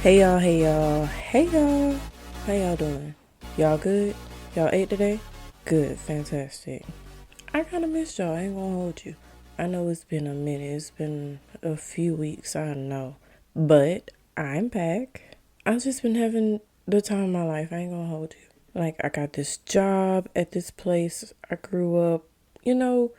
Hey y'all, hey y'all, hey y'all. How y'all doing? Y'all good? Y'all ate today? Good, fantastic. I kind of missed y'all, I ain't gonna hold you. I know it's been a minute, it's been a few weeks, I know. But I'm back. I've just been having the time of my life, I ain't gonna hold you. Like, I got this job at this place I grew up, you know,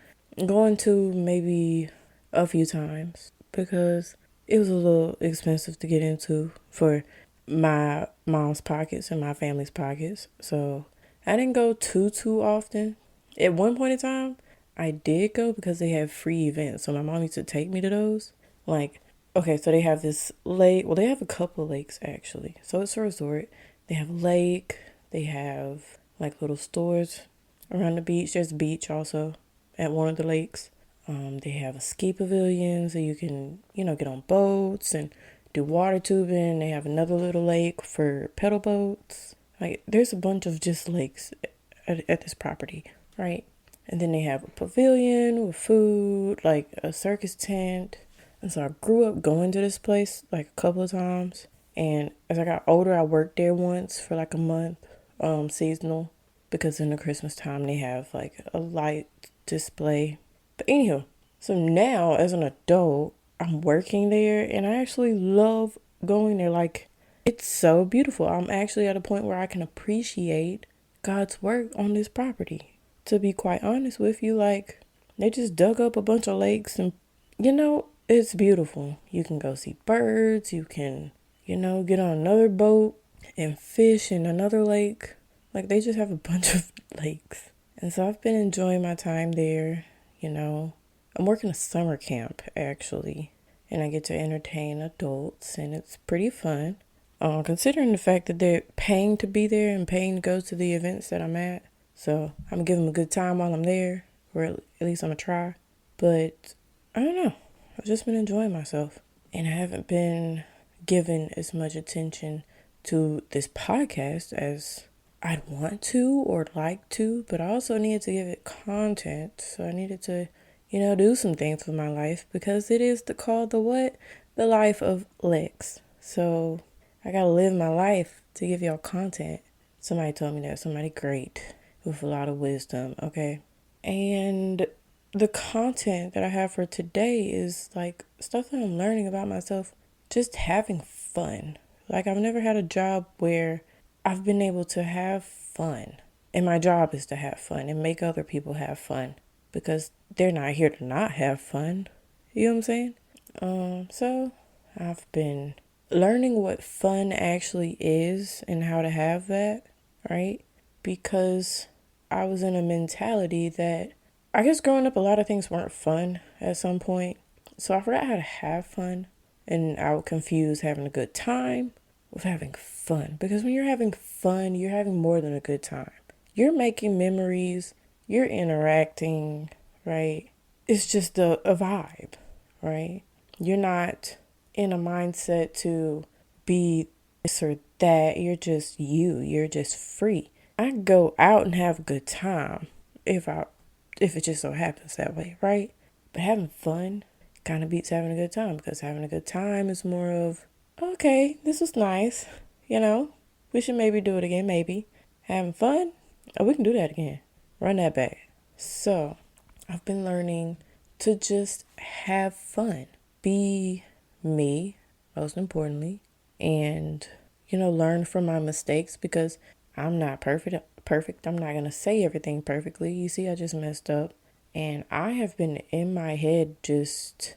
going to maybe a few times because it was a little expensive to get into for my mom's pockets and my family's pockets. So I didn't go too often. At one point in time, I did go because they have free events. So my mom used to take me to those. Like, okay, so they have this lake. Well, they have a couple of lakes actually. So it's a resort. They have a lake. They have like little stores around the beach. There's a beach also at one of the lakes. They have a ski pavilion so you can, get on boats and do water tubing. They have another little lake for pedal boats. Like, there's a bunch of just lakes at this property, right? And then they have a pavilion with food, like a circus tent. And so I grew up going to this place like a couple of times. And as I got older, I worked there once for like a month, seasonal, because in the Christmas time they have like a light display. But anyhow, so now as an adult, I'm working there and I actually love going there. Like, it's so beautiful. I'm actually at a point where I can appreciate God's work on this property. To be quite honest with you, like, they just dug up a bunch of lakes and, it's beautiful. You can go see birds. You can, get on another boat and fish in another lake. Like, they just have a bunch of lakes. And so I've been enjoying my time there, you know. I'm working a summer camp, actually. And I get to entertain adults, and it's pretty fun. Considering the fact that they're paying to be there and paying to go to the events that I'm at. So I'm gonna give them a good time while I'm there, or at least I'm gonna try. But I don't know. I've just been enjoying myself. And I haven't been given as much attention to this podcast as I'd want to or like to, but I also needed to give it content. So I needed to, do some things with my life because it is called the what? The life of Lex. So I gotta live my life to give y'all content. Somebody told me that. Somebody great with a lot of wisdom, okay? And the content that I have for today is like stuff that I'm learning about myself, just having fun. Like, I've never had a job where I've been able to have fun. And my job is to have fun and make other people have fun because they're not here to not have fun. You know what I'm saying? So I've been learning what fun actually is and how to have that, right? Because I was in a mentality that I guess growing up, a lot of things weren't fun at some point. So I forgot how to have fun. And I would confuse having a good time with having fun. Because when you're having fun, you're having more than a good time. You're making memories, you're interacting, right? It's just a vibe, right? You're not in a mindset to be this or that. You're just you. You're just free. I go out and have a good time if it just so happens that way, right? But having fun kind of beats having a good time because having a good time is more of, okay, this was nice, we should maybe do it again, maybe. Having fun, oh, we can do that again. Run that back. So I've been learning to just have fun, be me, most importantly, and, learn from my mistakes because I'm not perfect. I'm not going to say everything perfectly. You see, I just messed up. And I have been in my head just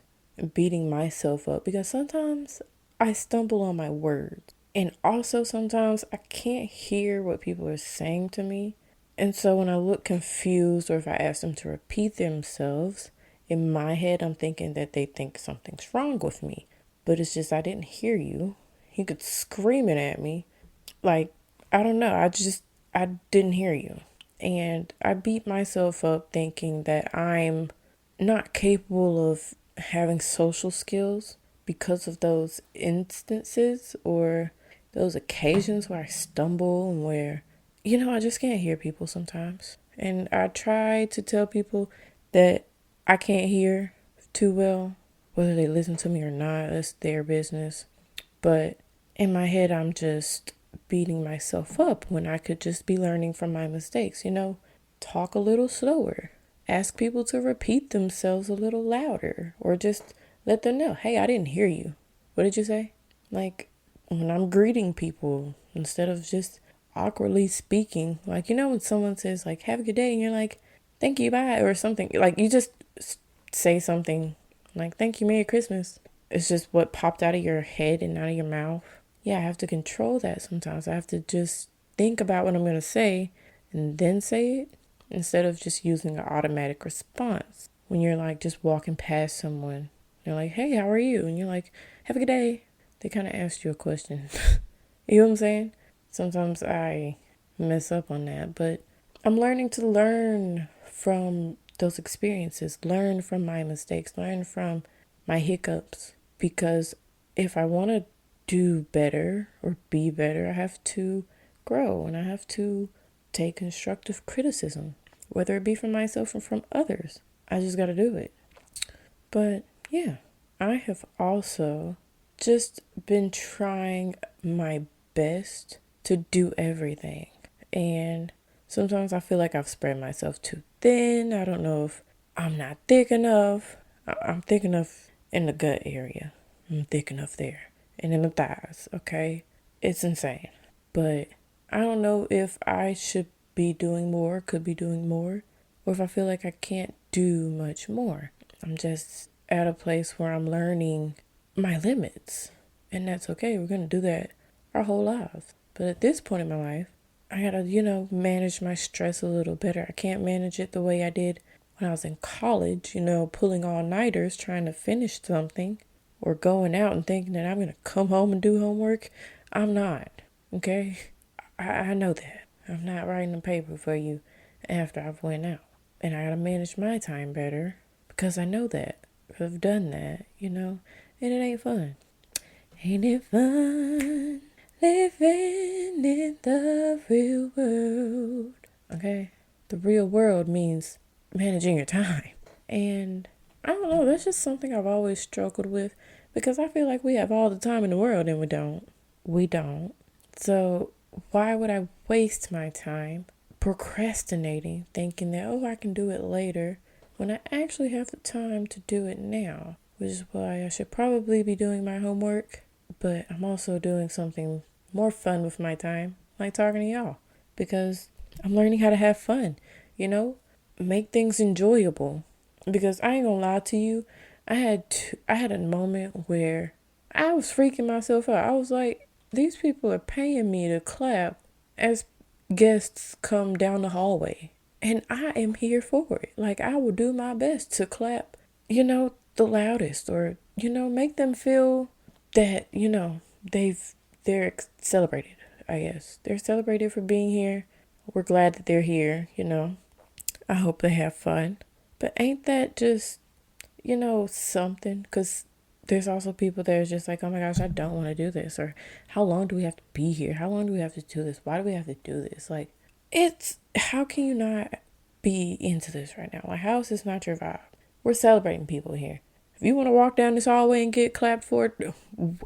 beating myself up because sometimes I stumble on my words. And also sometimes I can't hear what people are saying to me. And so when I look confused or if I ask them to repeat themselves, in my head I'm thinking that they think something's wrong with me. But it's just I didn't hear you. You could scream it at me. Like, I don't know. I didn't hear you. And I beat myself up thinking that I'm not capable of having social skills because of those instances or those occasions where I stumble and where, I just can't hear people sometimes. And I try to tell people that I can't hear too well, whether they listen to me or not, that's their business. But in my head, I'm just beating myself up when I could just be learning from my mistakes. Talk a little slower, ask people to repeat themselves a little louder, or just let them know, hey, I didn't hear you. What did you say? Like when I'm greeting people, instead of just awkwardly speaking, like, when someone says, like, have a good day, and you're like, thank you, bye, or something, like, you just say something like, thank you, Merry Christmas. It's just what popped out of your head and out of your mouth. Yeah, I have to control that sometimes. I have to just think about what I'm going to say and then say it instead of just using an automatic response. When you're like just walking past someone, they're like, hey, how are you? And you're like, have a good day. They kind of asked you a question. You know what I'm saying? Sometimes I mess up on that, but I'm learning to learn from those experiences, learn from my mistakes, learn from my hiccups. Because if I want to do better or be better, I have to grow and I have to take constructive criticism, whether it be from myself or from others. I just got to do it. But yeah, I have also just been trying my best to do everything. And sometimes I feel like I've spread myself too thin. I don't know if I'm not thick enough. I'm thick enough in the gut area. I'm thick enough there. And in the thighs, okay? It's insane. But I don't know if I should be doing more, could be doing more, or if I feel like I can't do much more. I'm just at a place where I'm learning my limits. And that's okay. We're going to do that our whole lives. But at this point in my life, I gotta, manage my stress a little better. I can't manage it the way I did when I was in college, pulling all-nighters trying to finish something, or going out and thinking that I'm gonna come home and do homework. I'm not, okay? I know that. I'm not writing a paper for you after I've went out. And I gotta manage my time better because I know that. I've done that, and it ain't fun. Ain't it fun living in the real world? Okay? The real world means managing your time. And I don't know, that's just something I've always struggled with because I feel like we have all the time in the world and we don't. We don't. So why would I waste my time procrastinating, thinking that, I can do it later, when I actually have the time to do it now? Which is why I should probably be doing my homework, but I'm also doing something more fun with my time, like talking to y'all, because I'm learning how to have fun, make things enjoyable. Because I ain't gonna lie to you, I had a moment where I was freaking myself out. I was like, these people are paying me to clap as guests come down the hallway, and I am here for it. Like, I will do my best to clap, the loudest, or make them feel that they're celebrated. I guess they're celebrated for being here. We're glad that they're here. I hope they have fun. But ain't that just something? Because there's also people that are just like, oh my gosh, I don't want to do this, or how long do we have to be here? How long do we have to do this? Why do we have to do this? Like, how can you not be into this right now? Like, how is this not your vibe? We're celebrating people here. If you want to walk down this hallway and get clapped for it,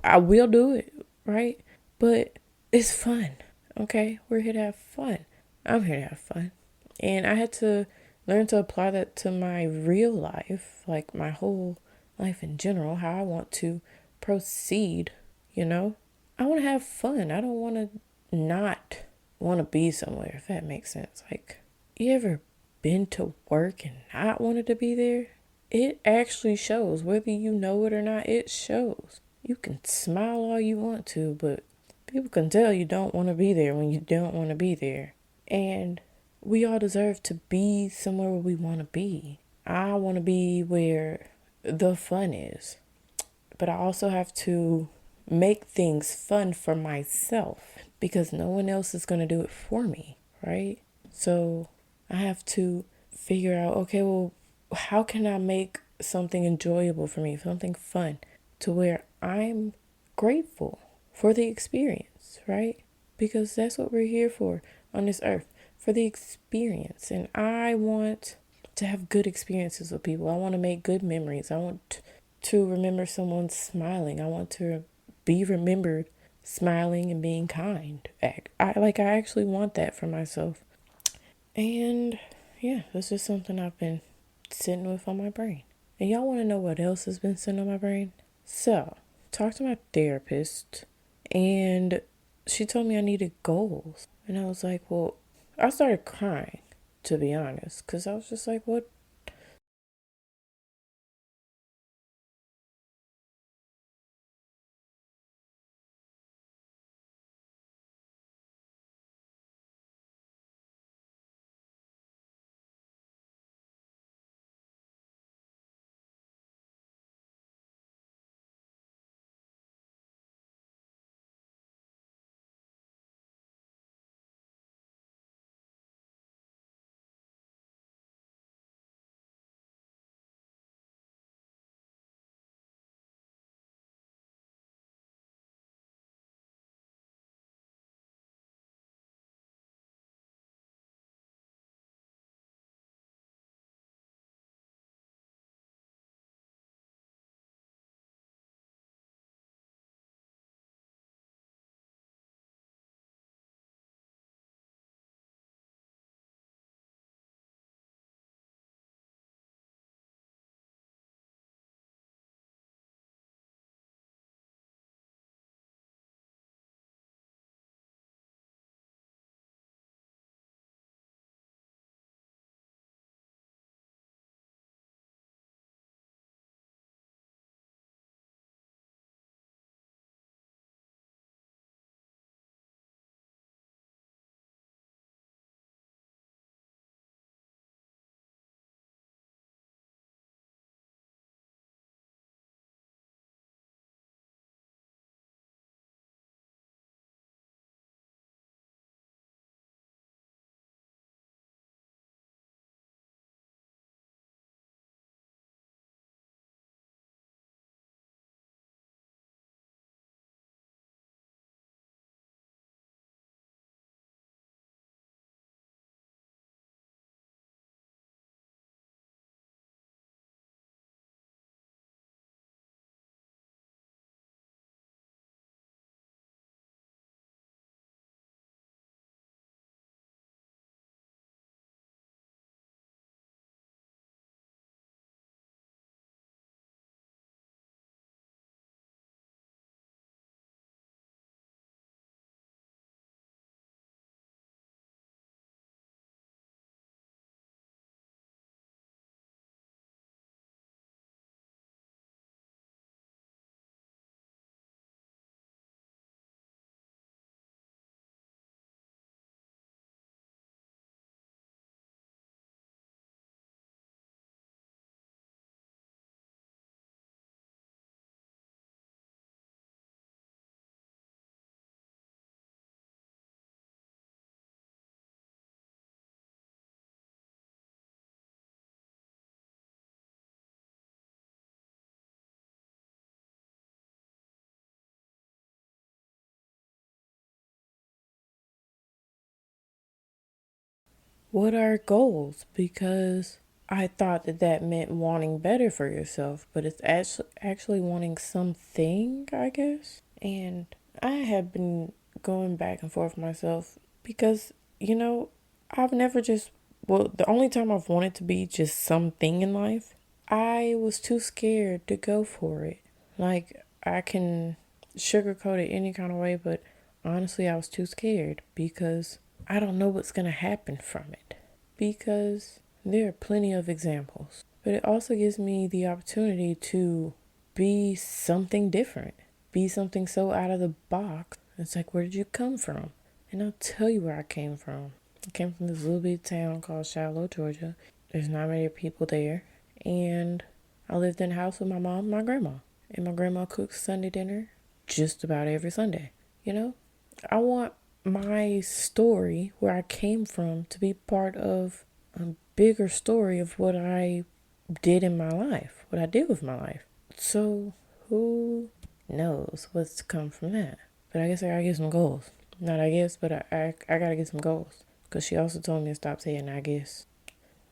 I will do it, right? But it's fun, okay? We're here to have fun. I'm here to have fun. And I had to learn to apply that to my real life, like my whole life in general, how I want to proceed, I want to have fun. I don't want to not want to be somewhere, if that makes sense. Like, you ever been to work and not wanted to be there? It actually shows. Whether you know it or not, it shows. You can smile all you want to, but people can tell you don't want to be there when you don't want to be there. And we all deserve to be somewhere where we want to be. I want to be where the fun is. But I also have to make things fun for myself because no one else is going to do it for me, right? So I have to figure out, okay, well, how can I make something enjoyable for me, something fun, to where I'm grateful for the experience, right? Because that's what we're here for on this earth, for the experience. And I want to have good experiences with people. I want to make good memories. I want to remember someone smiling. I want to be remembered smiling and being kind. I actually want that for myself. And yeah, that's just something I've been sitting with on my brain. And y'all want to know what else has been sitting on my brain? So, talked to my therapist, and she told me I needed goals. And I was like, well, I started crying, to be honest, because I was just like, what are goals? Because I thought that that meant wanting better for yourself, but it's actually wanting something, I guess. And I have been going back and forth myself because, I've never just, well, the only time I've wanted to be just something in life, I was too scared to go for it. Like, I can sugarcoat it any kind of way, but honestly, I was too scared because I don't know what's going to happen from it. Because there are plenty of examples, but it also gives me the opportunity to be something different, be something so out of the box. It's like, where did you come from? And I'll tell you where I came from. I came from this little bit town called Shiloh, Georgia. There's not many people there. And I lived in a house with my mom and my grandma. And my grandma cooks Sunday dinner just about every Sunday. You know? I want my story, where I came from, to be part of a bigger story of what I did in my life, what I did with my life. So, who knows what's to come from that? But I guess I gotta get some goals. Not I guess, but I gotta get some goals. Because she also told me to stop saying I guess.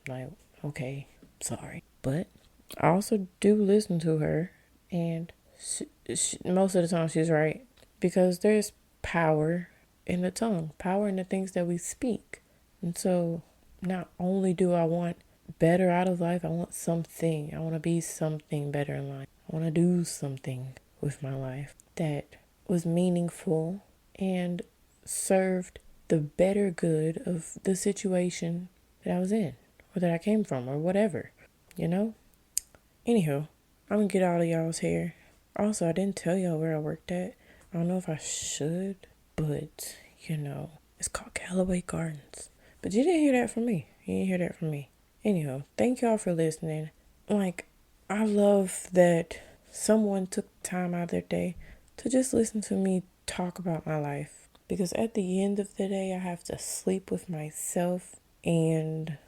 Like, okay, sorry. But I also do listen to her, and most of the time she's right. because there's power in the tongue, power in the things that we speak. And so not only do I want better out of life, I want something. I want to be something better in life. I want to do something with my life that was meaningful and served the better good of the situation that I was in or that I came from or whatever, you know? Anywho, I'm gonna get all of y'all's hair. Also, I didn't tell y'all where I worked at. I don't know if I should, but it's called Callaway Gardens. But you didn't hear that from me. You didn't hear that from me. Anyhow, thank y'all for listening. Like, I love that someone took time out of their day to just listen to me talk about my life. Because at the end of the day, I have to sleep with myself and,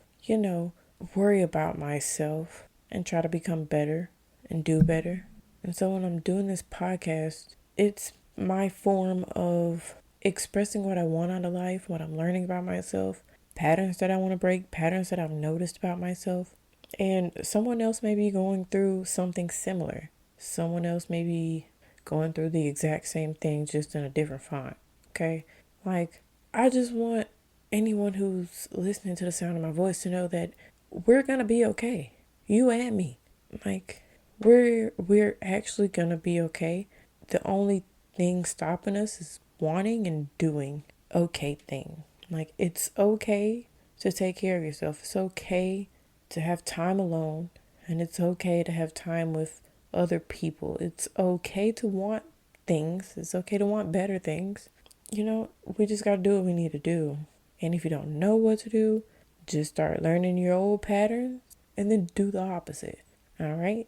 worry about myself and try to become better and do better. And so when I'm doing this podcast, it's my form of expressing what I want out of life, what I'm learning about myself, patterns that I want to break, patterns that I've noticed about myself. And someone else may be going through something similar. Someone else may be going through the exact same thing, just in a different font. Okay? Like, I just want anyone who's listening to the sound of my voice to know that we're gonna be okay. You and me. Like, we're actually gonna be okay. The only thing stopping us is wanting and doing okay thing. Like, it's okay to take care of yourself. It's okay to have time alone, and it's okay to have time with other people. It's okay to want things. It's okay to want better things. We just got to do what we need to do. And if you don't know what to do, just start learning your old patterns and then do the opposite. All right?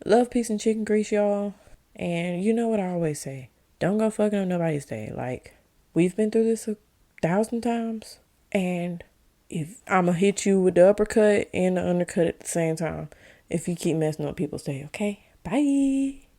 Love, peace, and chicken grease, y'all. And you know what I always say. Don't go fucking up nobody's day. Like, we've been through this 1,000 times. And if I'm going to hit you with the uppercut and the undercut at the same time if you keep messing up people's day, okay? Bye.